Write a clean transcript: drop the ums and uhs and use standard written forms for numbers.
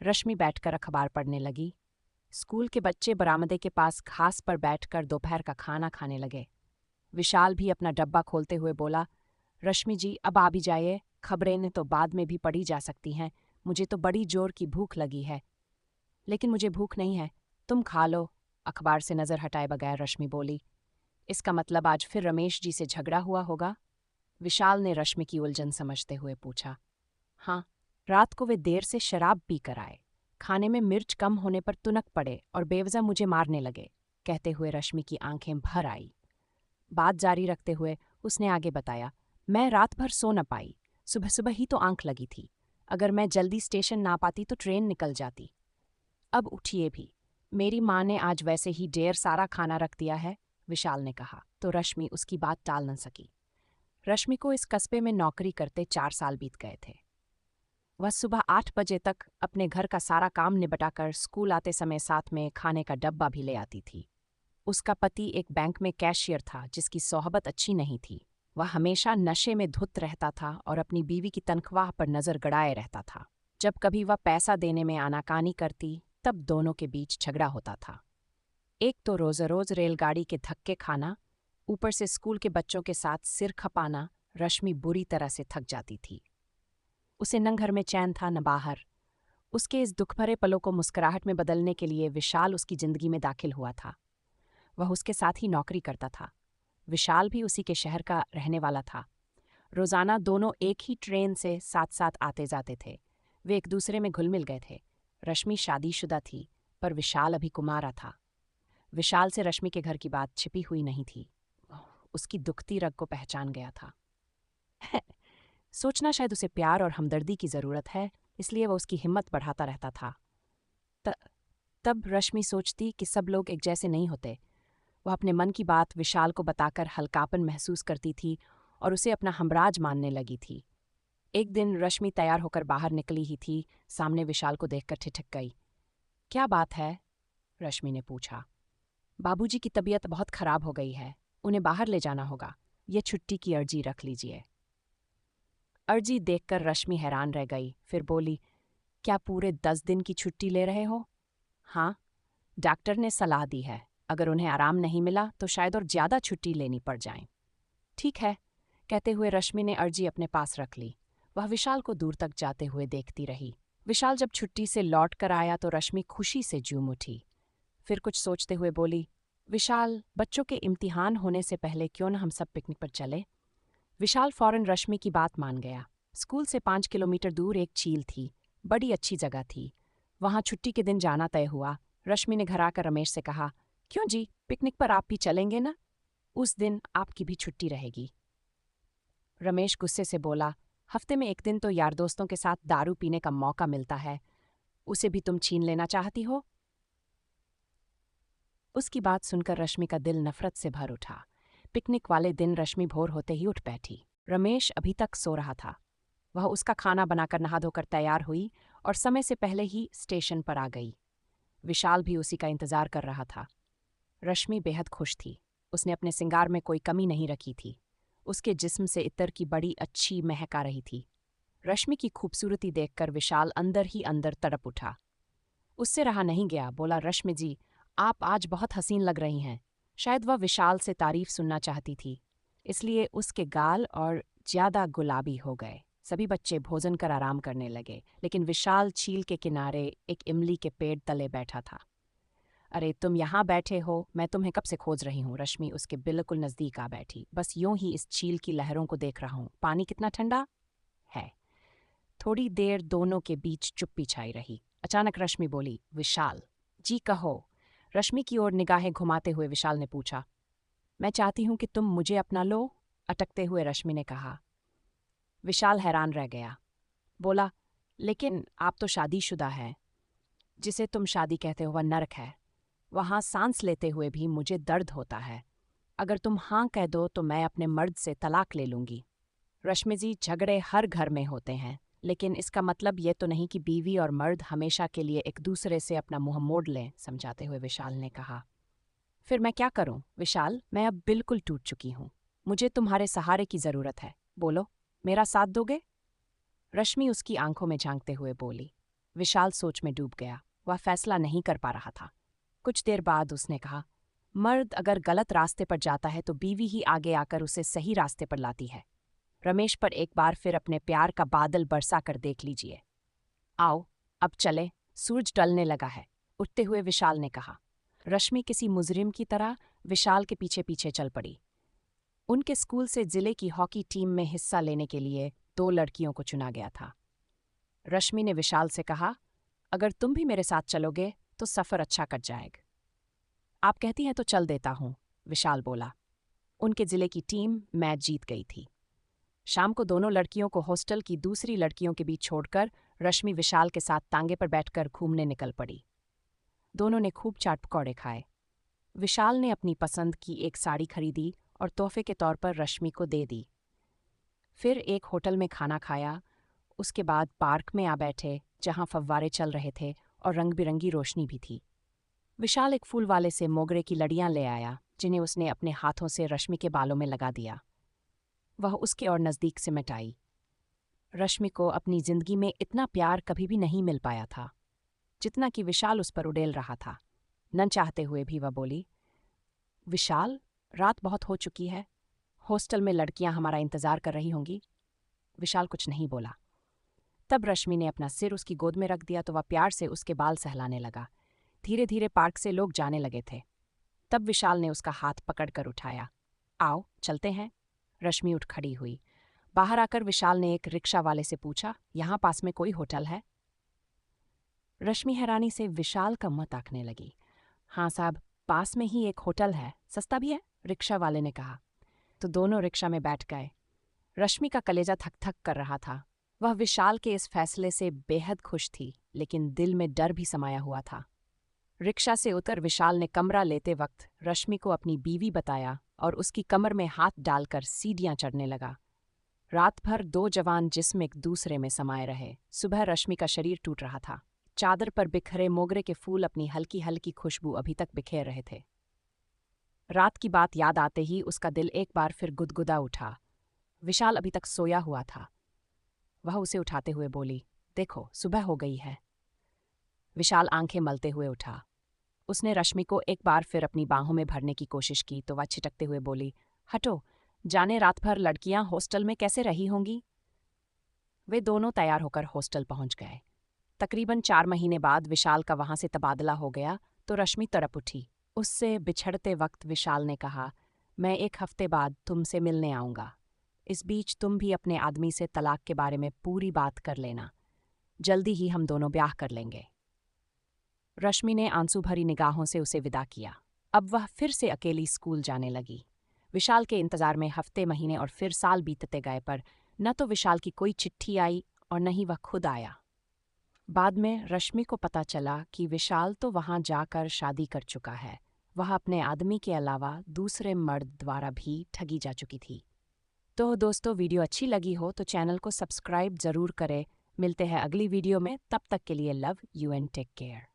रश्मि बैठकर अखबार पढ़ने लगी। स्कूल के बच्चे बरामदे के पास घास पर बैठकर दोपहर का खाना खाने लगे। विशाल भी अपना डब्बा खोलते हुए बोला, रश्मि जी अब आ भी जाइए, खबरें तो बाद में भी पढ़ी जा सकती हैं, मुझे तो बड़ी जोर की भूख लगी है। लेकिन मुझे भूख नहीं है, तुम खा लो। अखबार से नजर हटाए बगैर रश्मि बोली, इसका मतलब आज फिर रमेश जी से झगड़ा हुआ होगा? विशाल ने रश्मि की उलझन समझते हुए पूछा। हाँ, रात को वे देर से शराब पी कर आए, खाने में मिर्च कम होने पर तुनक पड़े और बेवजह मुझे मारने लगे। कहते हुए रश्मि की आंखें भर आई। बात जारी रखते हुए उसने आगे बताया, मैं रात भर सो न पाई, सुबह सुबह ही तो आंख लगी थी। अगर मैं जल्दी स्टेशन ना पाती तो ट्रेन निकल जाती। अब उठिए भी, मेरी माँ ने आज वैसे ही ढेर सारा खाना रख दिया है, विशाल ने कहा तो रश्मि उसकी बात टाल न सकी। रश्मि को इस कस्बे में नौकरी करते 4 साल बीत गए थे। वह सुबह 8 बजे तक अपने घर का सारा काम निपटाकर स्कूल आते समय साथ में खाने का डब्बा भी ले आती थी। उसका पति एक बैंक में कैशियर था जिसकी सोहबत अच्छी नहीं थी। वह हमेशा नशे में धुत रहता था और अपनी बीवी की तनख्वाह पर नजर गड़ाए रहता था। जब कभी वह पैसा देने में आनाकानी करती तब दोनों के बीच झगड़ा होता था। एक तो रोज रोज रेलगाड़ी के धक्के खाना, ऊपर से स्कूल के बच्चों के साथ सिर खपाना। रश्मि बुरी तरह से थक जाती थी। उसे न घर में चैन था न बाहर। उसके इस दुख भरे पलों को मुस्कुराहट में बदलने के लिए विशाल उसकी जिंदगी में दाखिल हुआ था। वह उसके साथ ही नौकरी करता था। विशाल भी उसी के शहर का रहने वाला था। रोजाना दोनों एक ही ट्रेन से साथ साथ आते जाते थे। वे एक दूसरे में घुल मिल गए थे। रश्मि शादीशुदा थी पर विशाल अभी कुमारा था। विशाल से रश्मि के घर की बात छिपी हुई नहीं थी। उसकी दुखती रग को पहचान गया था। सोचना शायद उसे प्यार और हमदर्दी की जरूरत है, इसलिए वह उसकी हिम्मत बढ़ाता रहता था। तब रश्मि सोचती कि सब लोग एक जैसे नहीं होते। वह अपने मन की बात विशाल को बताकर हल्कापन महसूस करती थी और उसे अपना हमराज मानने लगी थी। एक दिन रश्मि तैयार होकर बाहर निकली ही थी, सामने विशाल को देखकर ठिठक गई। क्या बात है? रश्मि ने पूछा। बाबूजी की तबीयत बहुत खराब हो गई है, उन्हें बाहर ले जाना होगा। ये छुट्टी की अर्जी रख लीजिए। अर्जी देखकर रश्मि हैरान रह गई, फिर बोली, क्या पूरे 10 दिन की छुट्टी ले रहे हो? हाँ, डॉक्टर ने सलाह दी है, अगर उन्हें आराम नहीं मिला तो शायद और ज्यादा छुट्टी लेनी पड़ जाए। ठीक है, कहते हुए रश्मि ने अर्जी अपने पास रख ली। वह विशाल को दूर तक जाते हुए देखती रही। विशाल जब छुट्टी से लौट कर आया तो रश्मि खुशी से झूम उठी। फिर कुछ सोचते हुए बोली, विशाल, बच्चों के इम्तिहान होने से पहले क्यों न हम सब पिकनिक पर चले? विशाल फौरन रश्मि की बात मान गया। स्कूल से 5 किलोमीटर दूर एक झील थी, बड़ी अच्छी जगह थी। वहां छुट्टी के दिन जाना तय हुआ। रश्मि ने घर आकर रमेश से कहा, क्यों जी, पिकनिक पर आप भी चलेंगे ना? उस दिन आपकी भी छुट्टी रहेगी। रमेश गुस्से से बोला, हफ्ते में एक दिन तो यार दोस्तों के साथ दारू पीने का मौका मिलता है, उसे भी तुम छीन लेना चाहती हो? उसकी बात सुनकर रश्मि का दिल नफरत से भर उठा। पिकनिक वाले दिन रश्मि भोर होते ही उठ बैठी। रमेश अभी तक सो रहा था। वह उसका खाना बनाकर नहा धोकर तैयार हुई और समय से पहले ही स्टेशन पर आ गई। विशाल भी उसी का इंतजार कर रहा था। रश्मि बेहद खुश थी। उसने अपने सिंगार में कोई कमी नहीं रखी थी। उसके जिस्म से इत्तर की बड़ी अच्छी महक आ रही थी। रश्मि की खूबसूरती देखकर विशाल अंदर ही अंदर तड़प उठा। उससे रहा नहीं गया, बोला, रश्मि जी, आप आज बहुत हसीन लग रही हैं। शायद वह विशाल से तारीफ सुनना चाहती थी, इसलिए उसके गाल और ज्यादा गुलाबी हो गए। सभी बच्चे भोजन कर आराम करने लगे, लेकिन विशाल झील के किनारे एक इमली के पेड़ तले बैठा था। अरे तुम यहाँ बैठे हो, मैं तुम्हें कब से खोज रही हूँ। रश्मि उसके बिल्कुल नजदीक आ बैठी। बस यूं ही इस झील की लहरों को देख रहा हूँ। पानी कितना ठंडा है। थोड़ी देर दोनों के बीच चुप्पी छाई रही। अचानक रश्मि बोली, विशाल जी कहो। रश्मि की ओर निगाहें घुमाते हुए विशाल ने पूछा, मैं चाहती हूं कि तुम मुझे अपना लो। अटकते हुए रश्मि ने कहा। विशाल हैरान रह गया। बोला, लेकिन आप तो शादीशुदा हैं। जिसे तुम शादी कहते हो वह नरक है। वहां सांस लेते हुए भी मुझे दर्द होता है। अगर तुम हाँ कह दो तो मैं अपने मर्द से तलाक ले लूंगी। रश्मि जी, झगड़े हर घर में होते हैं, लेकिन इसका मतलब ये तो नहीं कि बीवी और मर्द हमेशा के लिए एक दूसरे से अपना मुंह मोड़ लें, समझाते हुए विशाल ने कहा। फिर मैं क्या करूं? विशाल, मैं अब बिल्कुल टूट चुकी हूं। मुझे तुम्हारे सहारे की जरूरत है। बोलो, मेरा साथ दोगे? रश्मि उसकी आंखों में झांकते हुए बोली, विशाल सोच में डूब गया। वह फैसला नहीं कर पा रहा था। कुछ देर बाद उसने कहा, मर्द अगर गलत रास्ते पर जाता है तो बीवी ही आगे आकर उसे सही रास्ते पर लाती है। रमेश पर एक बार फिर अपने प्यार का बादल बरसा कर देख लीजिए। आओ, अब चले, सूरज ढलने लगा है, उठते हुए विशाल ने कहा। रश्मि किसी मुजरिम की तरह विशाल के पीछे पीछे चल पड़ी। उनके स्कूल से जिले की हॉकी टीम में हिस्सा लेने के लिए 2 लड़कियों को चुना गया था। रश्मि ने विशाल से कहा, अगर तुम भी मेरे साथ चलोगे तो सफ़र अच्छा कट जाएगा। आप कहती हैं तो चल देता हूँ, विशाल बोला। उनके जिले की टीम मैच जीत गई थी। शाम को दोनों लड़कियों को हॉस्टल की दूसरी लड़कियों के बीच छोड़कर रश्मि विशाल के साथ तांगे पर बैठकर घूमने निकल पड़ी। दोनों ने खूब चाट पकौड़े खाए। विशाल ने अपनी पसंद की एक साड़ी खरीदी और तोहफे के तौर पर रश्मि को दे दी। फिर एक होटल में खाना खाया। उसके बाद पार्क में आ बैठे जहां फव्वारे चल रहे थे और रंग बिरंगी रोशनी भी थी। विशाल एक फूल वाले से मोगरे की लड़ियां ले आया, जिन्हें उसने अपने हाथों से रश्मि के बालों में लगा दिया। वह उसके और नज़दीक सिमट आई। रश्मि को अपनी जिंदगी में इतना प्यार कभी भी नहीं मिल पाया था जितना कि विशाल उस पर उड़ेल रहा था। न चाहते हुए भी वह बोली, विशाल, रात बहुत हो चुकी है, हॉस्टल में लड़कियां हमारा इंतजार कर रही होंगी। विशाल कुछ नहीं बोला। तब रश्मि ने अपना सिर उसकी गोद में रख दिया तो वह प्यार से उसके बाल सहलाने लगा। धीरे धीरे पार्क से लोग जाने लगे थे। तब विशाल ने उसका हाथ पकड़कर उठाया। आओ, चलते हैं। रश्मि उठ खड़ी हुई। बाहर आकर विशाल ने एक रिक्शा वाले से पूछा, यहाँ पास में कोई होटल है? रश्मि हैरानी से विशाल का मुंह ताकने लगी। हाँ साहब, पास में ही एक होटल है, सस्ता भी है, रिक्शा वाले ने कहा। तो दोनों रिक्शा में बैठ गए। रश्मि का कलेजा थक थक कर रहा था। वह विशाल के इस फैसले से बेहद खुश थी, लेकिन दिल में डर भी समाया हुआ था। रिक्शा से उतर विशाल ने कमरा लेते वक्त रश्मि को अपनी बीवी बताया और उसकी कमर में हाथ डालकर सीढ़ियां चढ़ने लगा। रात भर 2 जवान जिस्म एक दूसरे में समाये रहे। सुबह रश्मि का शरीर टूट रहा था। चादर पर बिखरे मोगरे के फूल अपनी हल्की हल्की खुशबू अभी तक बिखेर रहे थे। रात की बात याद आते ही उसका दिल एक बार फिर गुदगुदा उठा। विशाल अभी तक सोया हुआ था। वह उसे उठाते हुए बोली, देखो, सुबह हो गई है। विशाल आंखें मलते हुए उठा। उसने रश्मि को एक बार फिर अपनी बाहों में भरने की कोशिश की तो वह छिटकते हुए बोली, हटो, जाने रात भर लड़कियां हॉस्टल में कैसे रही होंगी। वे दोनों तैयार होकर हॉस्टल पहुंच गए। तकरीबन 4 महीने बाद विशाल का वहां से तबादला हो गया तो रश्मि तड़प उठी। उससे बिछड़ते वक्त विशाल ने कहा, मैं 1 हफ्ते बाद तुमसे मिलने आऊंगा। इस बीच तुम भी अपने आदमी से तलाक के बारे में पूरी बात कर लेना। जल्दी ही हम दोनों ब्याह कर लेंगे। रश्मि ने आंसू भरी निगाहों से उसे विदा किया। अब वह फिर से अकेली स्कूल जाने लगी। विशाल के इंतजार में हफ्ते, महीने और फिर साल बीतते गए, पर न तो विशाल की कोई चिट्ठी आई और न ही वह खुद आया। बाद में रश्मि को पता चला कि विशाल तो वहां जाकर शादी कर चुका है। वह अपने आदमी के अलावा दूसरे मर्द द्वारा भी ठगी जा चुकी थी। तो दोस्तों, वीडियो अच्छी लगी हो तो चैनल को सब्सक्राइब ज़रूर करें। मिलते हैं अगली वीडियो में, तब तक के लिए love you and take care.